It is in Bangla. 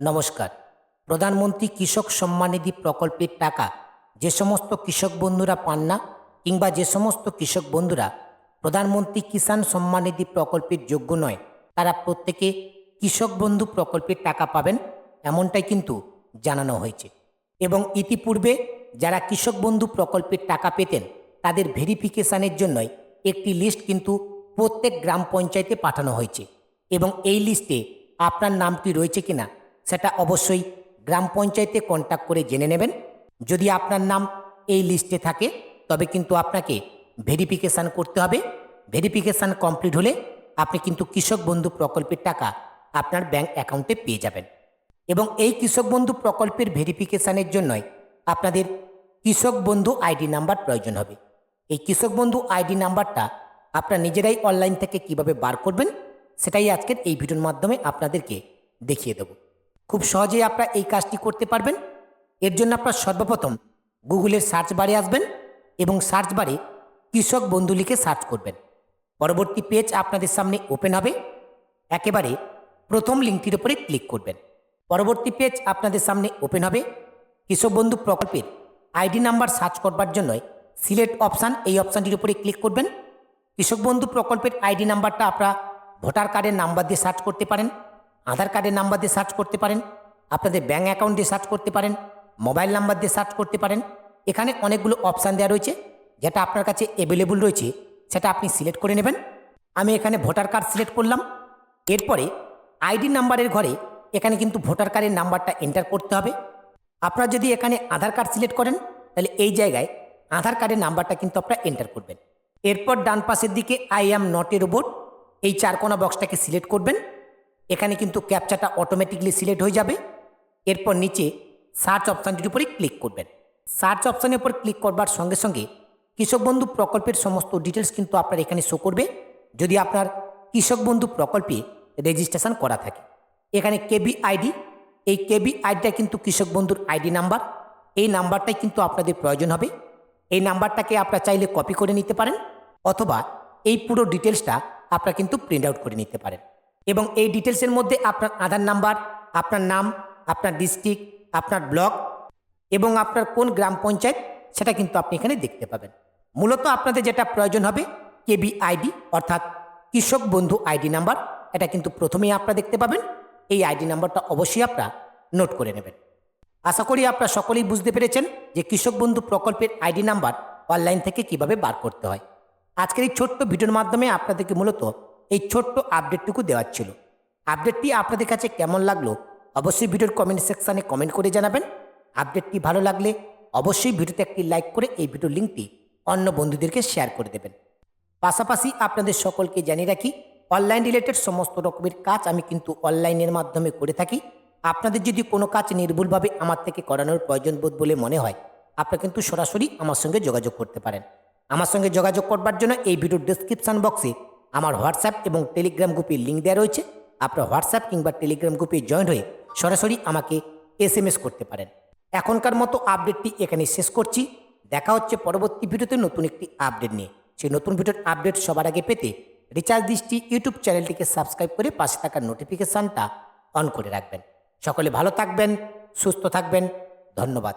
নমস্কার। প্রধানমন্ত্রী কৃষক সম্মান নিধি প্রকল্পের টাকা যে সমস্ত কৃষক বন্ধুরা পান না, কিংবা যে সমস্ত কৃষক বন্ধুরা প্রধানমন্ত্রী কিষাণ সম্মান নিধি প্রকল্পের যোগ্য নয়, তারা প্রত্যেকে কৃষক বন্ধু প্রকল্পের টাকা পাবেন, এমনটাই কিন্তু জানানো হয়েছে। এবং ইতিপূর্বে যারা কৃষক বন্ধু প্রকল্পের টাকা পেতেন, তাদের ভেরিফিকেশানের জন্যই একটি লিস্ট কিন্তু প্রত্যেক গ্রাম পঞ্চায়েতে পাঠানো হয়েছে। এবং এই লিস্টে আপনার নামটি রয়েছে কিনা সেটা অবশ্যই গ্রাম পঞ্চায়েতে কন্ট্যাক্ট করে জেনে নেবেন। যদি আপনার নাম এই লিস্টে থাকে তবে কিন্তু আপনাকে ভেরিফিকেশান করতে হবে। ভেরিফিকেশান কমপ্লিট হলে আপনি কিন্তু কৃষক বন্ধু প্রকল্পের টাকা আপনার ব্যাংক অ্যাকাউন্টে পেয়ে যাবেন। এবং এই কৃষক বন্ধু প্রকল্পের ভেরিফিকেশানের জন্যই আপনাদের কৃষক বন্ধু আইডি নাম্বার প্রয়োজন হবে। এই কৃষক বন্ধু আইডি নাম্বারটা আপনারা নিজেরাই অনলাইন থেকে কিভাবে বার করবেন সেটাই আজকের এই ভিডিওর মাধ্যমে আপনাদেরকে দেখিয়ে দেব। খুব সহজেই আপনারা এই কাজটি করতে পারবেন। এর জন্য আপনারা সর্বপ্রথম গুগলের সার্চ বারে আসবেন এবং সার্চ বারে কৃষক বন্ধু লিখে সার্চ করবেন। পরবর্তী পেজ আপনাদের সামনে ওপেন হবে। একেবারে প্রথম লিঙ্কটির উপরে ক্লিক করবেন। পরবর্তী পেজ আপনাদের সামনে ওপেন হবে। কৃষক বন্ধু প্রকল্পের আইডি নাম্বার সার্চ করবার জন্য সিলেক্ট অপশান, এই অপশানটির উপরে ক্লিক করবেন। কৃষক বন্ধু প্রকল্পের আইডি নাম্বারটা আপনারা ভোটার কার্ডের নাম্বার দিয়ে সার্চ করতে পারেন, আধার কার্ডের নাম্বার দিয়ে সার্চ করতে পারেন, আপনাদের ব্যাঙ্ক অ্যাকাউন্ট দিয়ে সার্চ করতে পারেন, মোবাইল নাম্বার দিয়ে সার্চ করতে পারেন। এখানে অনেকগুলো অপশান দেওয়া রয়েছে, যেটা আপনার কাছে অ্যাভেলেবল রয়েছে সেটা আপনি সিলেক্ট করে নেবেন। আমি এখানে ভোটার কার্ড সিলেক্ট করলাম। এরপরে আইডি নাম্বারের ঘরে এখানে কিন্তু ভোটার কার্ডের নাম্বারটা এন্টার করতে হবে। আপনারা যদি এখানে আধার কার্ড সিলেক্ট করেন তাহলে এই জায়গায় আধার কার্ডের নাম্বারটা কিন্তু আপনারা এন্টার করবেন। এরপর ডান পাশের দিকে I am not a robot, এই চারকোনা বক্সটাকে সিলেক্ট করবেন। এখানে কিন্তু ক্যাপচাটা অটোমেটিকলি সিলেক্ট হয়ে যাবে। এরপর নিচে সার্চ অপশানটির উপরে ক্লিক করবেন। সার্চ অপশানের উপর ক্লিক করবার সঙ্গে সঙ্গে কৃষক বন্ধু প্রকল্পের সমস্ত ডিটেলস কিন্তু আপনার এখানে শো করবে, যদি আপনার কৃষক বন্ধু প্রকল্পে রেজিস্ট্রেশন করা থাকে। এখানে কেবি আইডি, এই কেবি আইডিটা কিন্তু কৃষক বন্ধুর আইডি নাম্বার। এই নাম্বারটাই কিন্তু আপনাদের প্রয়োজন হবে। এই নাম্বারটাকে আপনারা চাইলে কপি করে নিতে পারেন, অথবা এই পুরো ডিটেলসটা আপনারা কিন্তু প্রিন্ট আউট করে নিতে পারেন। এবং এই ডিটেলসের মধ্যে আপনার আধার নাম্বার, আপনার নাম, আপনার ডিস্ট্রিক্ট, আপনার ব্লক এবং আপনার কোন গ্রাম পঞ্চায়েত সেটা কিন্তু আপনি এখানে দেখতে পাবেন। মূলত আপনাদের যেটা প্রয়োজন হবে কেবি আইডি, অর্থাৎ কৃষক বন্ধু আইডি নাম্বার, এটা কিন্তু প্রথমেই আপনারা দেখতে পাবেন। এই আইডি নাম্বারটা অবশ্যই আপনারা নোট করে নেবেন। আশা করি আপনারা সকলেই বুঝতে পেরেছেন যে কৃষক বন্ধু প্রকল্পের আইডি নাম্বার অনলাইন থেকে কিভাবে বার করতে হয়। আজকের এই ছোট্ট ভিডিওর মাধ্যমে আপনাদেরকে মূলত এই ছোট্ট আপডেটটুকু দেওয়ার ছিল। আপডেটটি আপনাদের কাছে কেমন লাগলো অবশ্যই ভিডিওর কমেন্ট সেকশানে কমেন্ট করে জানাবেন। আপডেটটি ভালো লাগলে অবশ্যই ভিডিওতে একটি লাইক করে এই ভিডিওর লিঙ্কটি অন্য বন্ধুদেরকে শেয়ার করে দেবেন। পাশাপাশি আপনাদের সকলকে জানিয়ে রাখি, অনলাইন রিলেটেড সমস্ত রকমের কাজ আমি কিন্তু অনলাইনের মাধ্যমে করে থাকি। আপনাদের যদি কোনো কাজ নির্ভুলভাবে আমার থেকে করানোর প্রয়োজন বোধ বলে মনে হয়, আপনারা কিন্তু সরাসরি আমার সঙ্গে যোগাযোগ করতে পারেন। আমার সঙ্গে যোগাযোগ করবার জন্য এই ভিডিওর ডেসক্রিপশান বক্সে আমার হোয়াটসঅ্যাপ এবং টেলিগ্রাম গ্রুপের লিঙ্ক দেওয়া রয়েছে। আপনার হোয়াটসঅ্যাপ কিংবা টেলিগ্রাম গ্রুপে জয়েন হয়ে সরাসরি আমাকে SMS করতে পারেন। এখনকার মতো আপডেটটি এখানে শেষ করছি। দেখা হচ্ছে পরবর্তী ভিডিওতে নতুন একটি আপডেট নিয়ে। সেই নতুন ভিডিওর আপডেট সবার আগে পেতে রিচার্জ দৃষ্টি ইউটিউব চ্যানেলটিকে সাবস্ক্রাইব করে পাশে থাকা নোটিফিকেশানটা অন করে রাখবেন। সকলে ভালো থাকবেন, সুস্থ থাকবেন। ধন্যবাদ।